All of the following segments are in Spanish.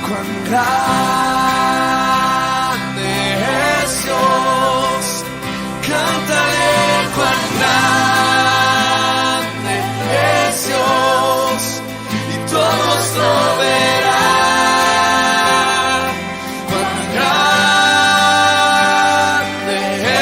Cuán grande es Dios, cantaré cuán grande es Dios, y todos lo verán. Cuán grande es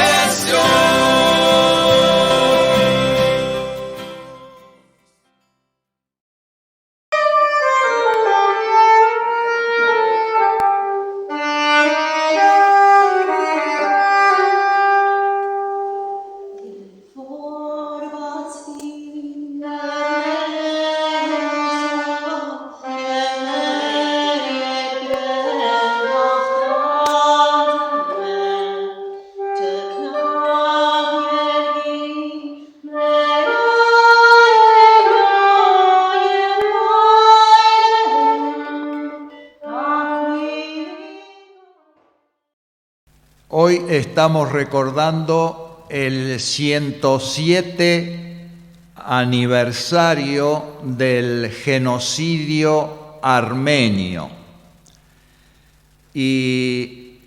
Hoy estamos recordando el 107 aniversario del genocidio armenio. Y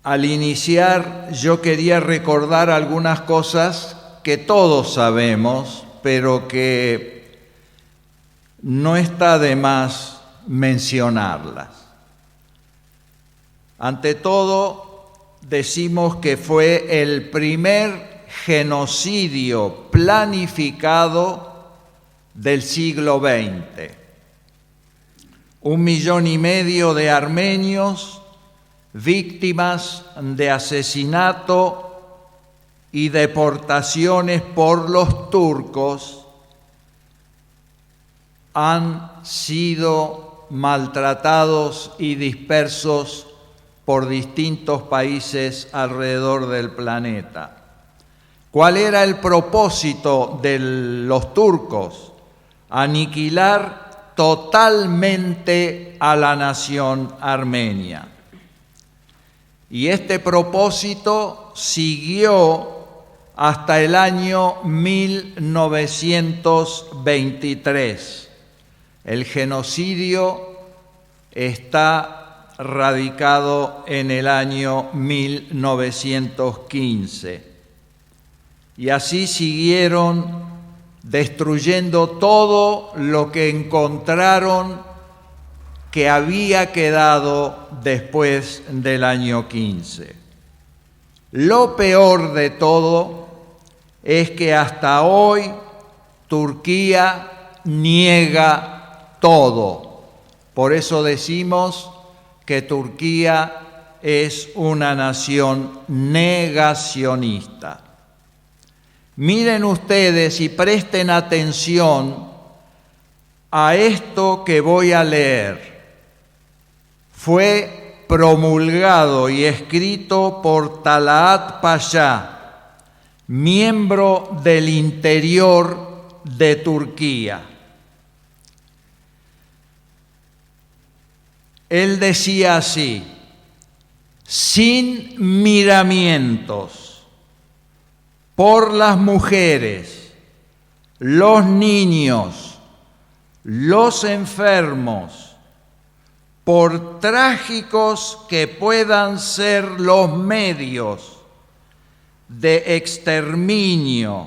al iniciar yo quería recordar algunas cosas que todos sabemos, pero que no está de más mencionarlas. Ante todo, decimos que fue el primer genocidio planificado del siglo XX. 1,5 millones de armenios víctimas de asesinato y deportaciones por los turcos han sido maltratados y dispersos por distintos países alrededor del planeta. ¿Cuál era el propósito de los turcos? Aniquilar totalmente a la nación armenia. Y este propósito siguió hasta el año 1923. El genocidio está radicado en el año 1915. Y así siguieron destruyendo todo lo que encontraron que había quedado después del año 15. Lo peor de todo es que hasta hoy Turquía niega todo. Por eso decimos que Turquía es una nación negacionista. Miren ustedes y presten atención a esto que voy a leer. Fue promulgado y escrito por Talat Pasha, miembro del interior de Turquía. Él decía así: sin miramientos, por las mujeres, los niños, los enfermos, por trágicos que puedan ser los medios de exterminio,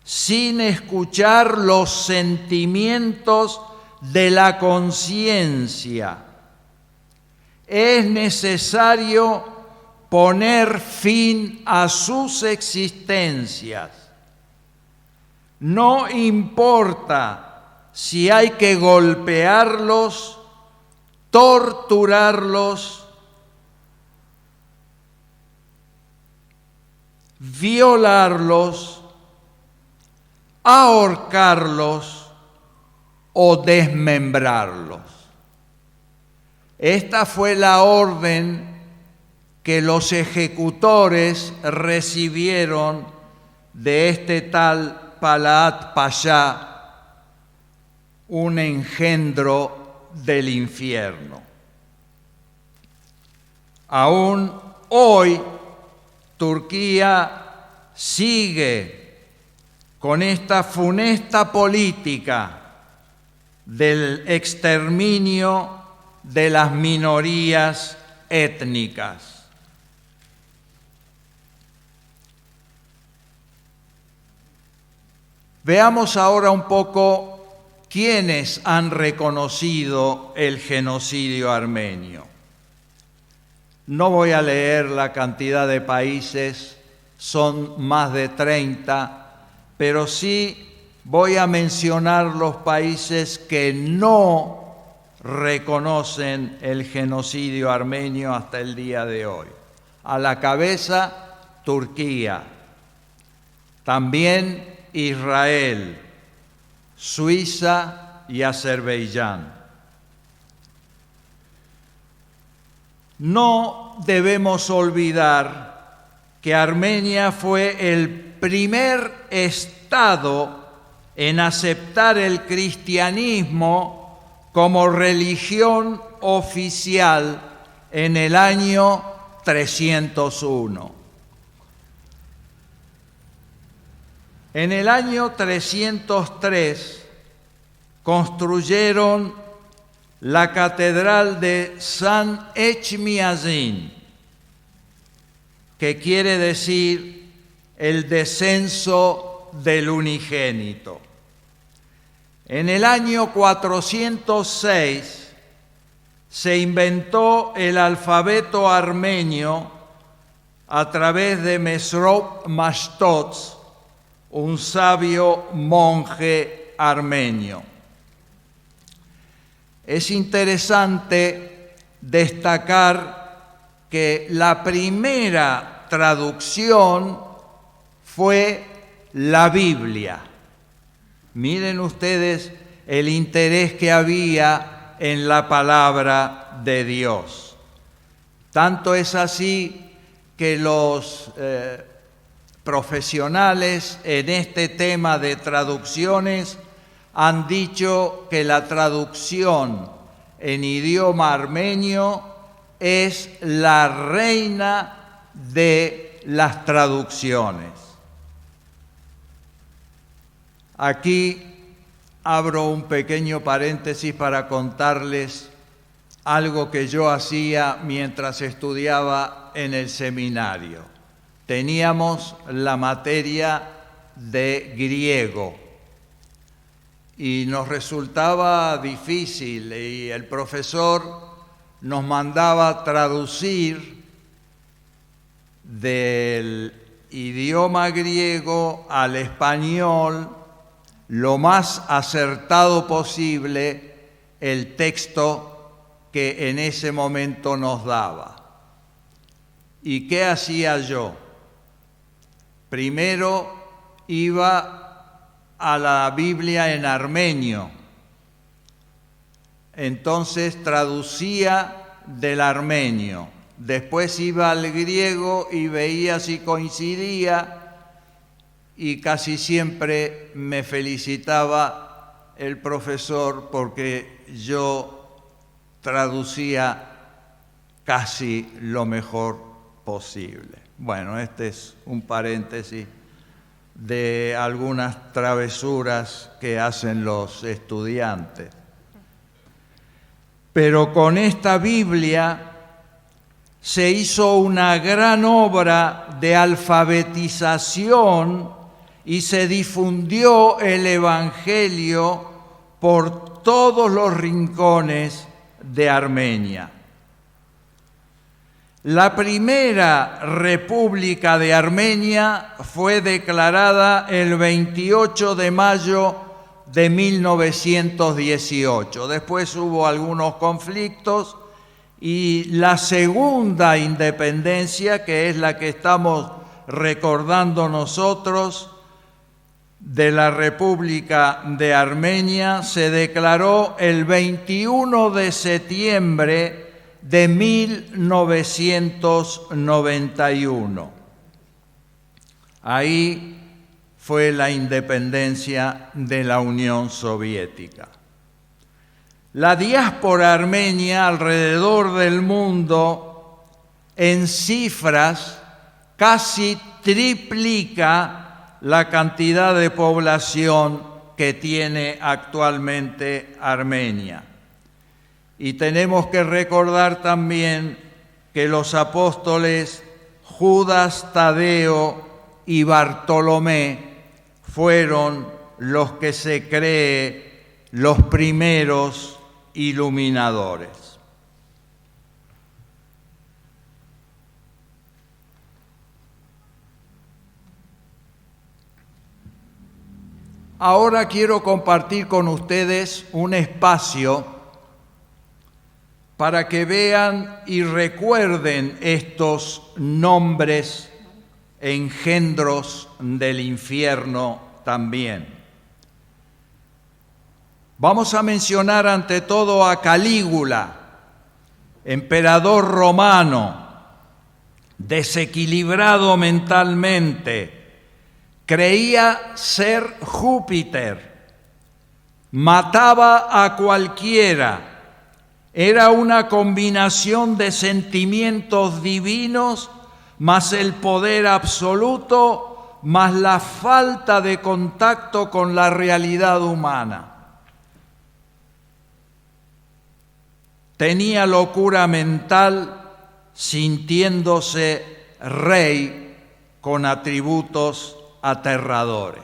sin escuchar los sentimientos de la conciencia, es necesario poner fin a sus existencias. No importa si hay que golpearlos, torturarlos, violarlos, ahorcarlos o desmembrarlos. Esta fue la orden que los ejecutores recibieron de este tal Talat Pasha, un engendro del infierno. Aún hoy, Turquía sigue con esta funesta política del exterminio de las minorías étnicas. Veamos ahora un poco quiénes han reconocido el genocidio armenio. No voy a leer la cantidad de países, son más de 30, pero sí voy a mencionar los países que no reconocen el genocidio armenio hasta el día de hoy. A la cabeza, Turquía, también Israel, Suiza y Azerbaiyán. No debemos olvidar que Armenia fue el primer estado en aceptar el cristianismo como religión oficial en el año 301. En el año 303 construyeron la catedral de San Echmiadzin, que quiere decir el descenso del unigénito. En el año 406 se inventó el alfabeto armenio a través de Mesrop Mashtots, un sabio monje armenio. Es interesante destacar que la primera traducción fue la Biblia. Miren ustedes el interés que había en la palabra de Dios. Tanto es así que los profesionales en este tema de traducciones han dicho que la traducción en idioma armenio es la reina de las traducciones. Aquí abro un pequeño paréntesis para contarles algo que yo hacía mientras estudiaba en el seminario. Teníamos la materia de griego y nos resultaba difícil y el profesor nos mandaba traducir del idioma griego al español lo más acertado posible el texto que en ese momento nos daba. ¿Y qué hacía yo? Primero iba a la Biblia en armenio, entonces traducía del armenio, después iba al griego y veía si coincidía y casi siempre me felicitaba el profesor porque yo traducía casi lo mejor posible. Bueno, este es un paréntesis de algunas travesuras que hacen los estudiantes. Pero con esta Biblia se hizo una gran obra de alfabetización y se difundió el Evangelio por todos los rincones de Armenia. La primera República de Armenia fue declarada el 28 de mayo de 1918. Después hubo algunos conflictos y la segunda independencia, que es la que estamos recordando nosotros, de la República de Armenia, se declaró el 21 de septiembre de 1991. Ahí fue la independencia de la Unión Soviética. La diáspora armenia alrededor del mundo, en cifras, casi triplica la cantidad de población que tiene actualmente Armenia. Y tenemos que recordar también que los apóstoles Judas, Tadeo y Bartolomé fueron los que se cree los primeros iluminadores. Ahora quiero compartir con ustedes un espacio para que vean y recuerden estos nombres engendros del infierno también. Vamos a mencionar ante todo a Calígula, emperador romano, desequilibrado mentalmente. Creía ser Júpiter, mataba a cualquiera, era una combinación de sentimientos divinos, más el poder absoluto, más la falta de contacto con la realidad humana. Tenía locura mental, sintiéndose rey con atributos aterradores.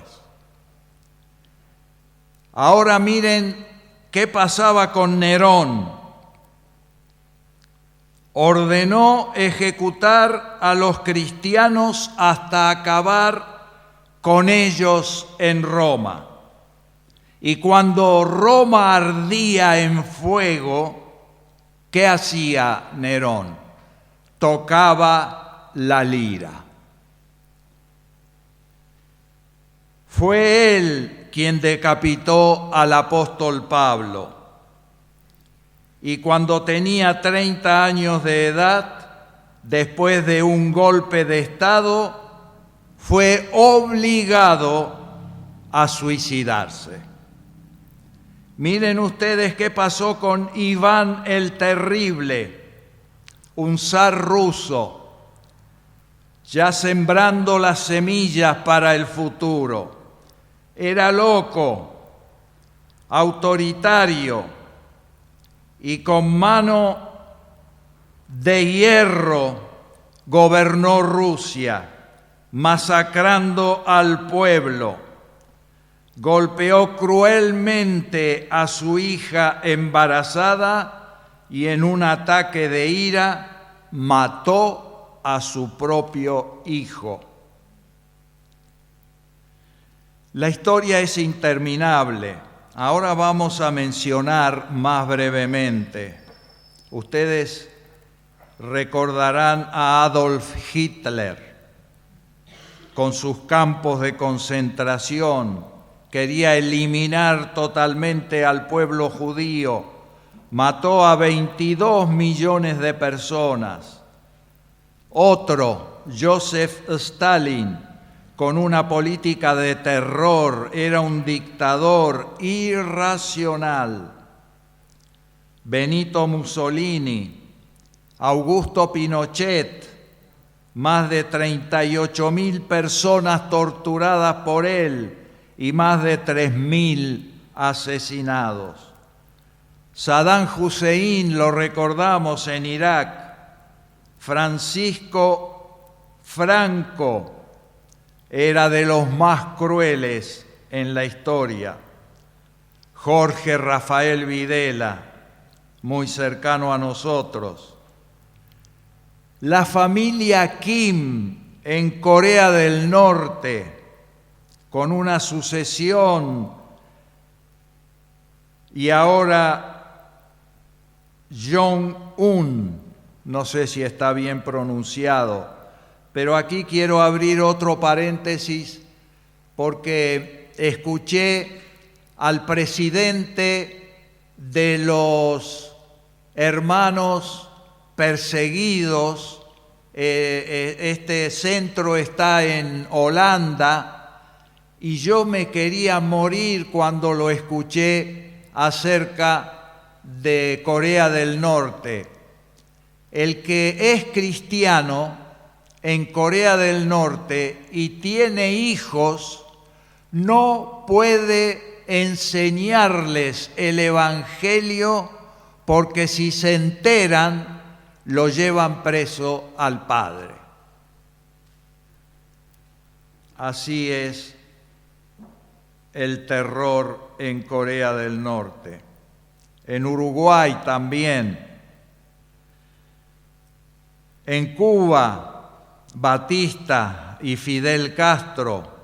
Ahora miren qué pasaba con Nerón. Ordenó ejecutar a los cristianos hasta acabar con ellos en Roma. Y cuando Roma ardía en fuego, ¿qué hacía Nerón? Tocaba la lira. Fue él quien decapitó al apóstol Pablo. Y cuando tenía 30 años de edad, después de un golpe de Estado, fue obligado a suicidarse. Miren ustedes qué pasó con Iván el Terrible, un zar ruso, ya sembrando las semillas para el futuro. Era loco, autoritario y con mano de hierro gobernó Rusia, masacrando al pueblo. Golpeó cruelmente a su hija embarazada y en un ataque de ira mató a su propio hijo. La historia es interminable. Ahora vamos a mencionar más brevemente. Ustedes recordarán a Adolf Hitler con sus campos de concentración. Quería eliminar totalmente al pueblo judío. Mató a 22 millones de personas. Otro, Joseph Stalin, con una política de terror, era un dictador irracional. Benito Mussolini, Augusto Pinochet, más de 38.000 personas torturadas por él y más de 3.000 asesinados. Saddam Hussein, lo recordamos, en Irak. Francisco Franco era de los más crueles en la historia. Jorge Rafael Videla, muy cercano a nosotros. La familia Kim en Corea del Norte, con una sucesión, y ahora Jong-un, no sé si está bien pronunciado, pero aquí quiero abrir otro paréntesis porque escuché al presidente de los hermanos perseguidos, este centro está en Holanda, y yo me quería morir cuando lo escuché acerca de Corea del Norte. El que es cristiano en Corea del Norte y tiene hijos, no puede enseñarles el Evangelio porque si se enteran, lo llevan preso al padre. Así es el terror en Corea del Norte. En Uruguay también. En Cuba, Batista y Fidel Castro.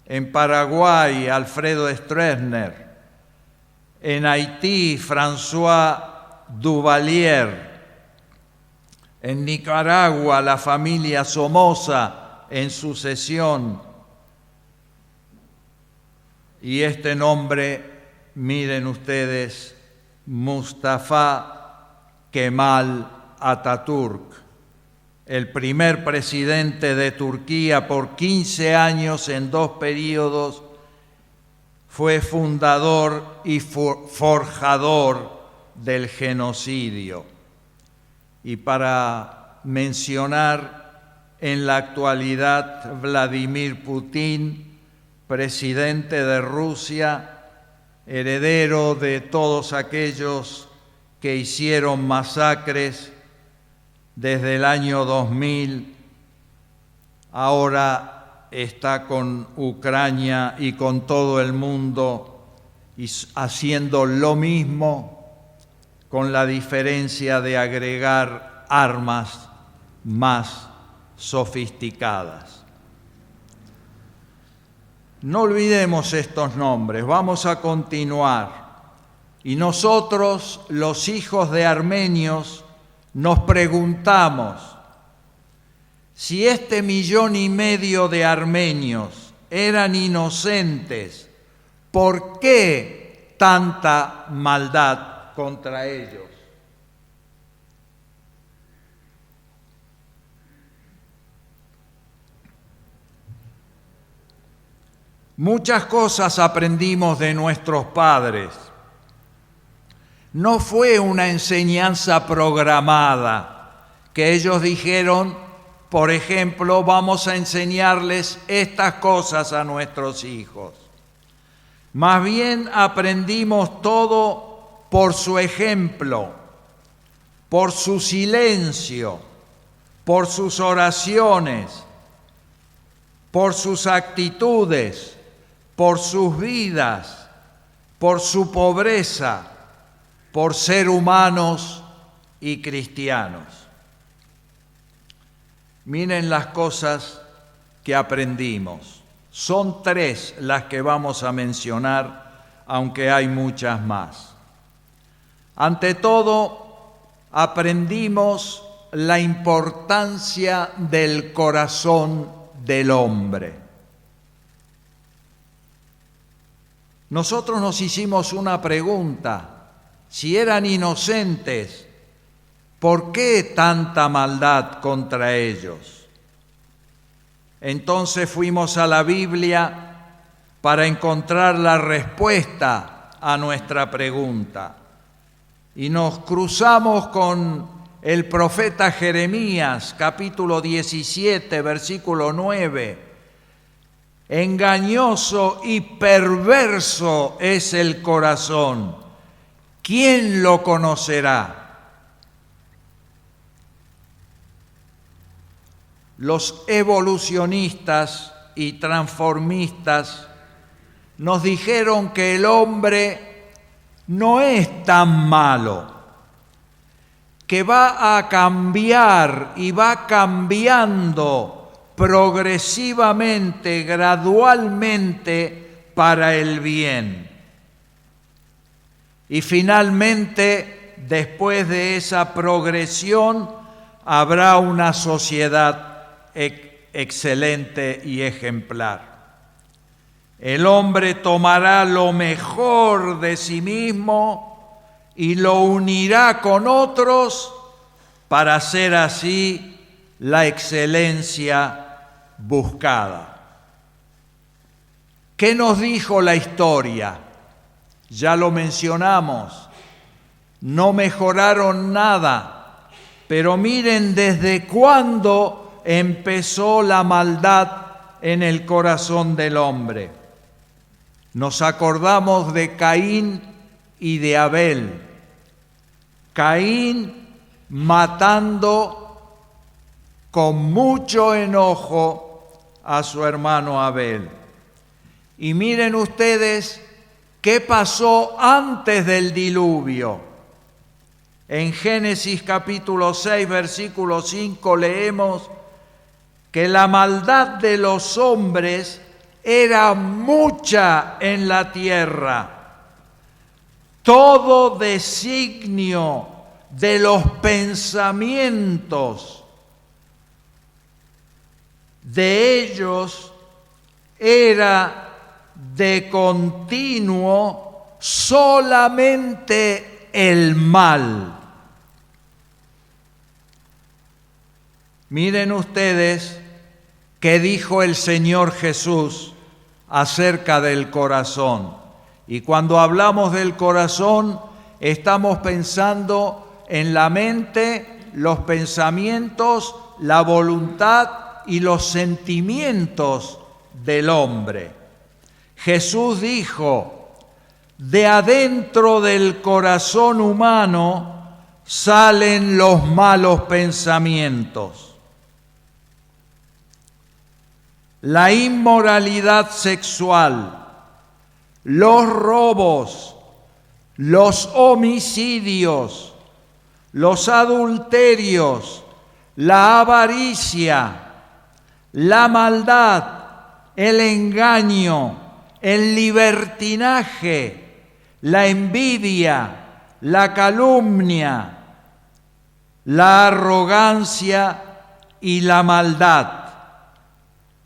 En Paraguay, Alfredo Stroessner. En Haití, François Duvalier. En Nicaragua, la familia Somoza en sucesión. Y este nombre, miren ustedes, Mustafa Kemal Atatürk, el primer presidente de Turquía por 15 años en 2 períodos, fue fundador y forjador del genocidio. Y para mencionar en la actualidad Vladimir Putin, presidente de Rusia, heredero de todos aquellos que hicieron masacres desde el año 2000, ahora está con Ucrania y con todo el mundo y haciendo lo mismo, con la diferencia de agregar armas más sofisticadas. No olvidemos estos nombres, vamos a continuar. Y nosotros, los hijos de armenios, nos preguntamos, si 1,5 millones de armenios eran inocentes, ¿por qué tanta maldad contra ellos? Muchas cosas aprendimos de nuestros padres. No fue una enseñanza programada, que ellos dijeron, por ejemplo, vamos a enseñarles estas cosas a nuestros hijos. Más bien aprendimos todo por su ejemplo, por su silencio, por sus oraciones, por sus actitudes, por sus vidas, por su pobreza, por ser humanos y cristianos. Miren las cosas que aprendimos. Son 3 las que vamos a mencionar, aunque hay muchas más. Ante todo, aprendimos la importancia del corazón del hombre. Nosotros nos hicimos una pregunta. Si eran inocentes, ¿por qué tanta maldad contra ellos? Entonces fuimos a la Biblia para encontrar la respuesta a nuestra pregunta. Y nos cruzamos con el profeta Jeremías, capítulo 17, versículo 9. Engañoso y perverso es el corazón. ¿Quién lo conocerá? Los evolucionistas y transformistas nos dijeron que el hombre no es tan malo, que va a cambiar y va cambiando progresivamente, gradualmente para el bien. Y finalmente, después de esa progresión, habrá una sociedad excelente y ejemplar. El hombre tomará lo mejor de sí mismo y lo unirá con otros para hacer así la excelencia buscada. ¿Qué nos dijo la historia? Ya lo mencionamos, no mejoraron nada, pero miren desde cuándo empezó la maldad en el corazón del hombre. Nos acordamos de Caín y de Abel. Caín matando con mucho enojo a su hermano Abel. Y miren ustedes qué pasó antes del diluvio. En Génesis capítulo 6, versículo 5 leemos que la maldad de los hombres era mucha en la tierra. Todo designio de los pensamientos de ellos era de continuo solamente el mal. Miren ustedes qué dijo el Señor Jesús acerca del corazón. Y cuando hablamos del corazón, estamos pensando en la mente, los pensamientos, la voluntad y los sentimientos del hombre. Jesús dijo: de adentro del corazón humano salen los malos pensamientos. La inmoralidad sexual, los robos, los homicidios, los adulterios, la avaricia, la maldad, el engaño, el libertinaje, la envidia, la calumnia, la arrogancia y la maldad.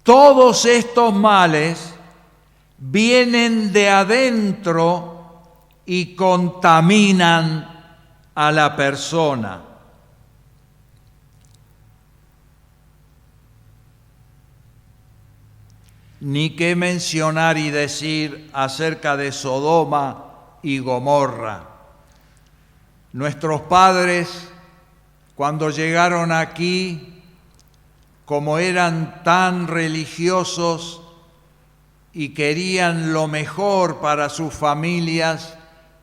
Todos estos males vienen de adentro y contaminan a la persona. Ni qué mencionar y decir acerca de Sodoma y Gomorra. Nuestros padres, cuando llegaron aquí, como eran tan religiosos y querían lo mejor para sus familias,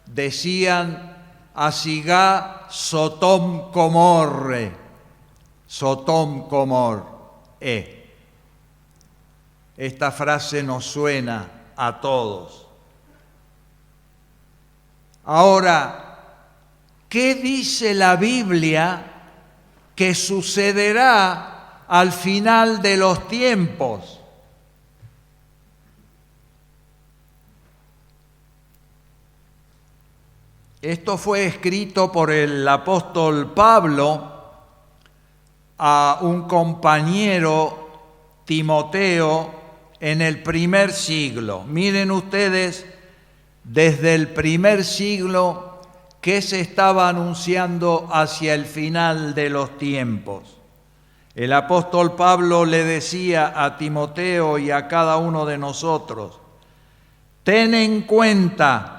decían: Asigá Sodom Gomorre, Sodom Gomorre. Esta frase nos suena a todos. Ahora, ¿qué dice la Biblia que sucederá al final de los tiempos? Esto fue escrito por el apóstol Pablo a un compañero, Timoteo, en el primer siglo. Miren ustedes, desde el primer siglo, qué se estaba anunciando hacia el final de los tiempos. El apóstol Pablo le decía a Timoteo y a cada uno de nosotros: ten en cuenta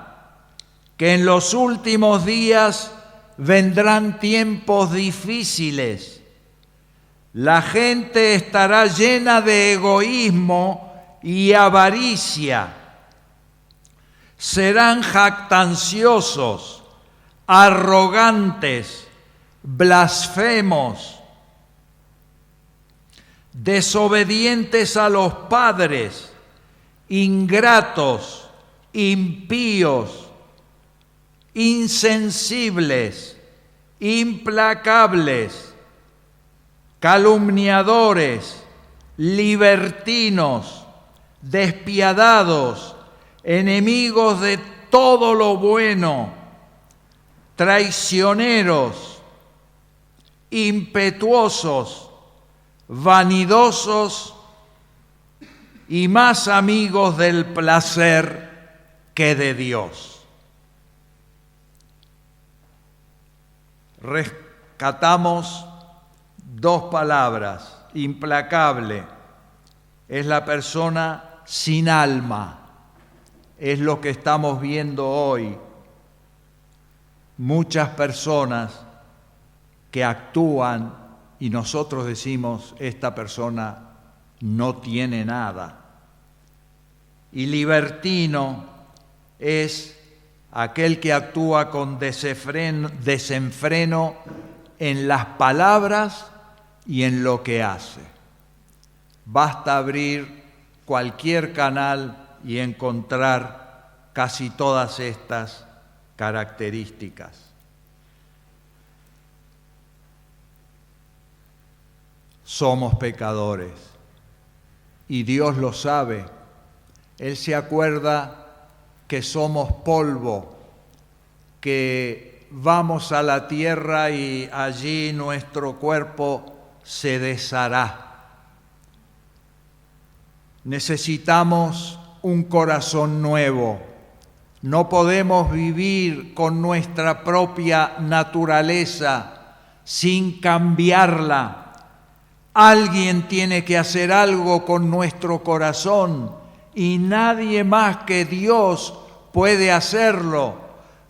que en los últimos días vendrán tiempos difíciles. La gente estará llena de egoísmo y avaricia. Serán jactanciosos, arrogantes, blasfemos, desobedientes a los padres, ingratos, impíos, insensibles, implacables, calumniadores, libertinos, despiadados, enemigos de todo lo bueno, traicioneros, impetuosos, vanidosos y más amigos del placer que de Dios. Rescatamos dos palabras: implacable. Es la persona sin alma. Es lo que estamos viendo hoy. Muchas personas que actúan y nosotros decimos: esta persona no tiene nada. Y libertino es aquel que actúa con desenfreno en las palabras y en lo que hace. Basta abrir cualquier canal y encontrar casi todas estas características. Somos pecadores y Dios lo sabe. Él se acuerda que somos polvo, que vamos a la tierra y allí nuestro cuerpo se deshará. Necesitamos un corazón nuevo. No podemos vivir con nuestra propia naturaleza sin cambiarla. Alguien tiene que hacer algo con nuestro corazón y nadie más que Dios puede hacerlo,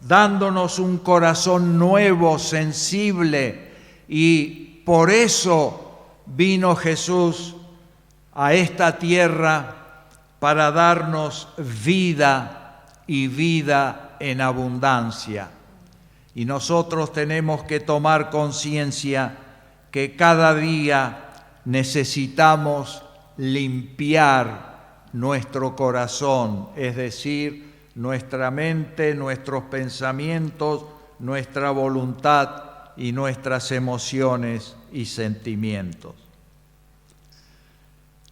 dándonos un corazón nuevo, sensible. Y por eso vino Jesús a esta tierra para darnos vida y vida en abundancia. Y nosotros tenemos que tomar conciencia que cada día necesitamos limpiar nuestro corazón, es decir, nuestra mente, nuestros pensamientos, nuestra voluntad y nuestras emociones y sentimientos.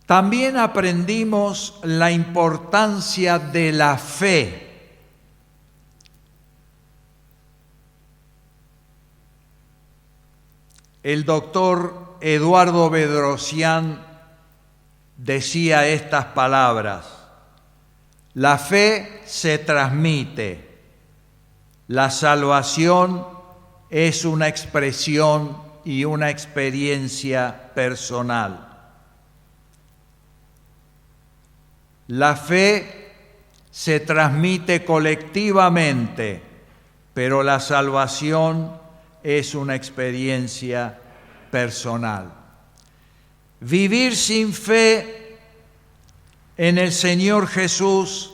También aprendimos la importancia de la fe. El doctor Eduardo Bedrosian decía estas palabras: la fe se transmite, la salvación es una expresión y una experiencia personal. La fe se transmite colectivamente, pero la salvación es una experiencia personal. Vivir sin fe en el Señor Jesús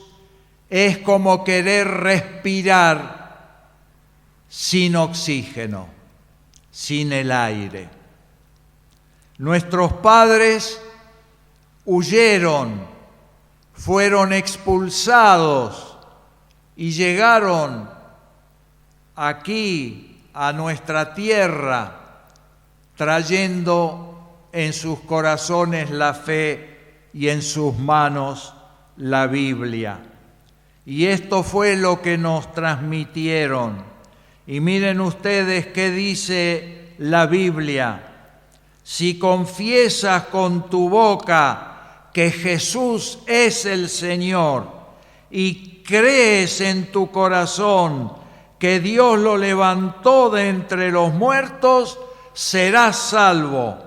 es como querer respirar sin oxígeno, sin el aire. Nuestros padres huyeron, fueron expulsados y llegaron aquí a nuestra tierra trayendo en sus corazones la fe y en sus manos la Biblia. Y esto fue lo que nos transmitieron. Y miren ustedes qué dice la Biblia: si confiesas con tu boca que Jesús es el Señor y crees en tu corazón que Dios lo levantó de entre los muertos, serás salvo,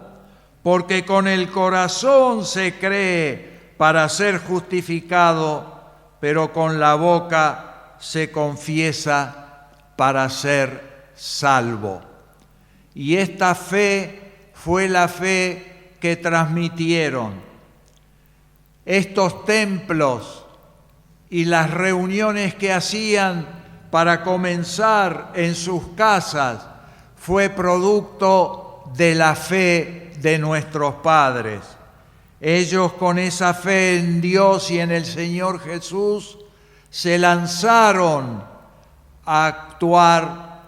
porque con el corazón se cree para ser justificado, pero con la boca se confiesa para ser salvo. Y esta fe fue la fe que transmitieron. Estos templos y las reuniones que hacían para comenzar en sus casas fue producto de la fe de nuestros padres. Ellos, con esa fe en Dios y en el Señor Jesús, se lanzaron a actuar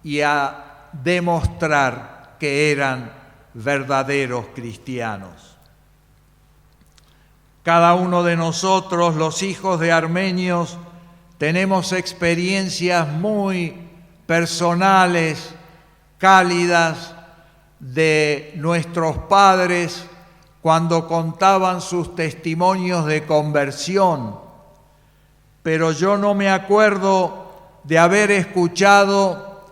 y a demostrar que eran verdaderos cristianos. Cada uno de nosotros, los hijos de armenios, tenemos experiencias muy personales, cálidas, de nuestros padres cuando contaban sus testimonios de conversión. Pero yo no me acuerdo de haber escuchado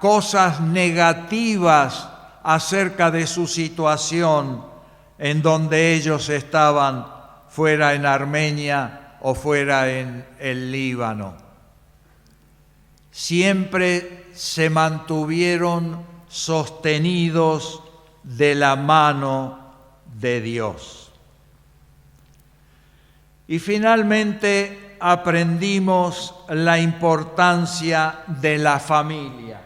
cosas negativas acerca de su situación en donde ellos estaban, fuera en Armenia o fuera en el Líbano. Siempre se mantuvieron sostenidos de la mano de Dios. Y finalmente aprendimos la importancia de la familia.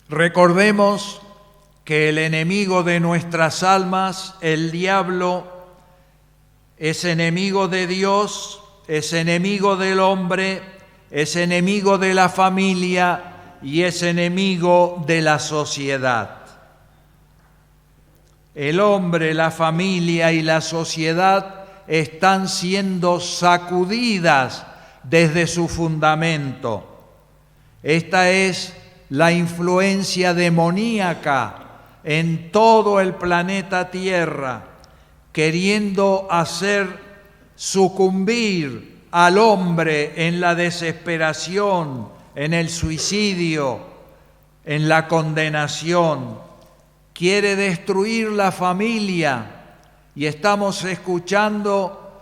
Recordemos que el enemigo de nuestras almas, el diablo, es enemigo de Dios, es enemigo del hombre, es enemigo de la familia y es enemigo de la sociedad. El hombre, la familia y la sociedad están siendo sacudidas desde su fundamento. Esta es la influencia demoníaca en todo el planeta Tierra, queriendo hacer sucumbir al hombre en la desesperación, en el suicidio, en la condenación. Quiere destruir la familia y estamos escuchando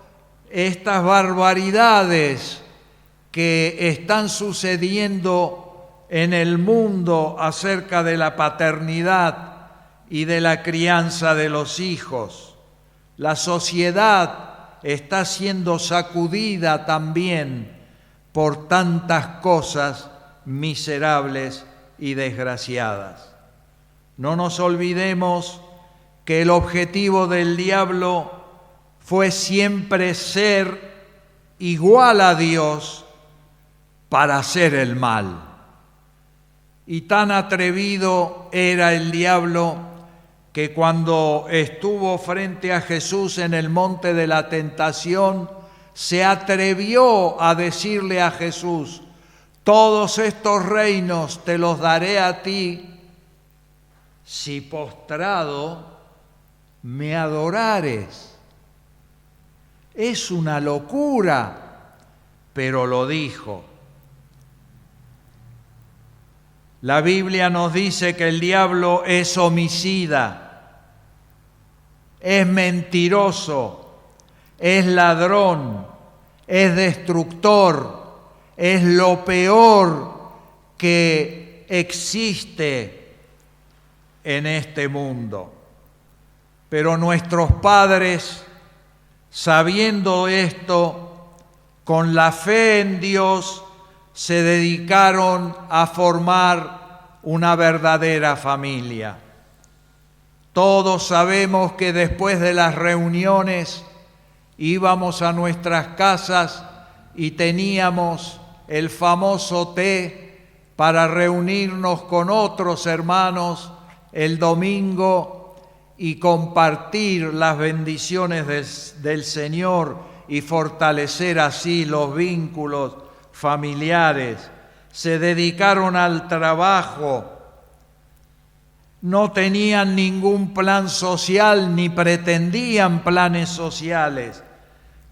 estas barbaridades que están sucediendo en el mundo acerca de la paternidad y de la crianza de los hijos. La sociedad está siendo sacudida también por tantas cosas miserables y desgraciadas. No nos olvidemos que el objetivo del diablo fue siempre ser igual a Dios para hacer el mal. Y tan atrevido era el diablo que cuando estuvo frente a Jesús en el monte de la tentación, se atrevió a decirle a Jesús: todos estos reinos te los daré a ti si postrado me adorares. Es una locura, pero lo dijo. La Biblia nos dice que el diablo es homicida, es mentiroso, es ladrón, es destructor, es lo peor que existe en este mundo. Pero nuestros padres, sabiendo esto, con la fe en Dios, se dedicaron a formar una verdadera familia. Todos sabemos que después de las reuniones íbamos a nuestras casas y teníamos el famoso té para reunirnos con otros hermanos el domingo y compartir las bendiciones del Señor y fortalecer así los vínculos familiares. Se dedicaron al trabajo, no tenían ningún plan social ni pretendían planes sociales,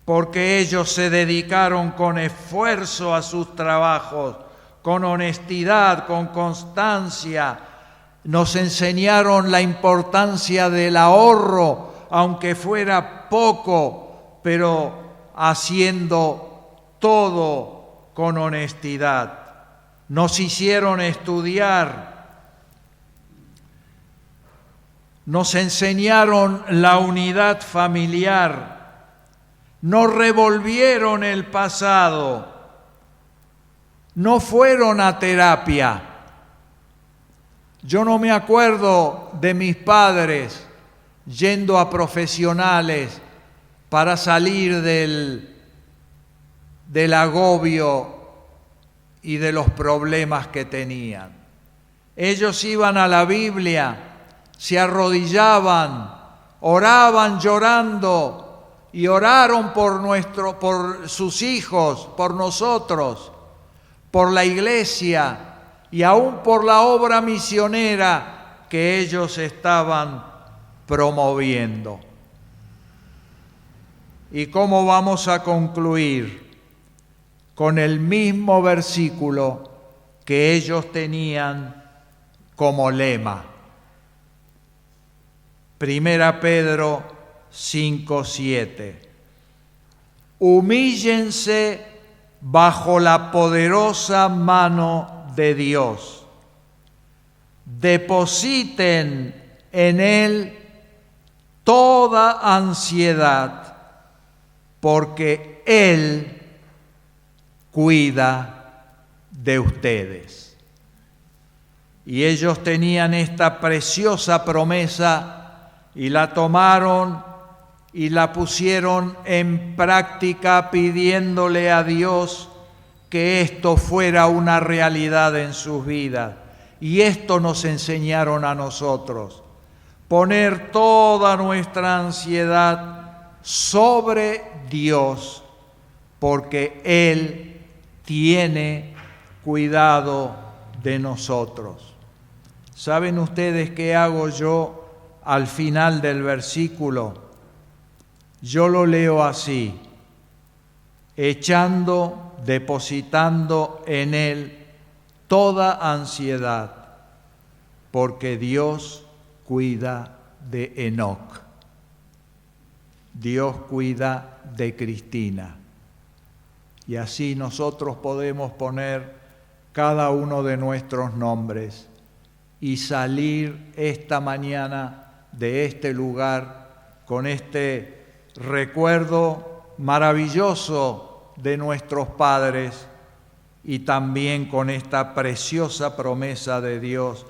porque ellos se dedicaron con esfuerzo a sus trabajos, con honestidad, con constancia. Nos enseñaron la importancia del ahorro, aunque fuera poco, pero haciendo todo con honestidad. Nos hicieron estudiar, nos enseñaron la unidad familiar, no revolvieron el pasado, no fueron a terapia. Yo no me acuerdo de mis padres yendo a profesionales para salir del agobio y de los problemas que tenían. Ellos iban a la Biblia, se arrodillaban, oraban llorando y oraron por sus hijos, por nosotros, por la iglesia y aún por la obra misionera que ellos estaban promoviendo. ¿Y cómo vamos a concluir? Con el mismo versículo que ellos tenían como lema. 1 Pedro 5:7. Humíllense bajo la poderosa mano de Dios. depositen en Él toda ansiedad, porque Él cuida de ustedes. Y ellos tenían esta preciosa promesa y la tomaron y la pusieron en práctica pidiéndole a Dios que esto fuera una realidad en sus vidas. Y esto nos enseñaron a nosotros, poner toda nuestra ansiedad sobre Dios, porque Él tiene cuidado de nosotros. ¿Saben ustedes qué hago yo al final del versículo? Yo lo leo así: depositando en Él toda ansiedad, porque Dios cuida de Enoc. Dios cuida de Cristina. Y así nosotros podemos poner cada uno de nuestros nombres y salir esta mañana de este lugar con este recuerdo maravilloso de nuestros padres y también con esta preciosa promesa de Dios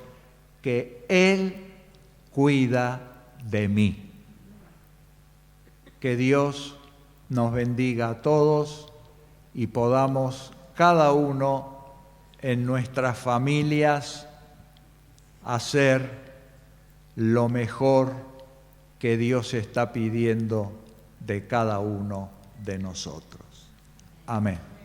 que Él cuida de mí. Que Dios nos bendiga a todos y podamos cada uno en nuestras familias hacer lo mejor que Dios está pidiendo de cada uno de nosotros. Amén.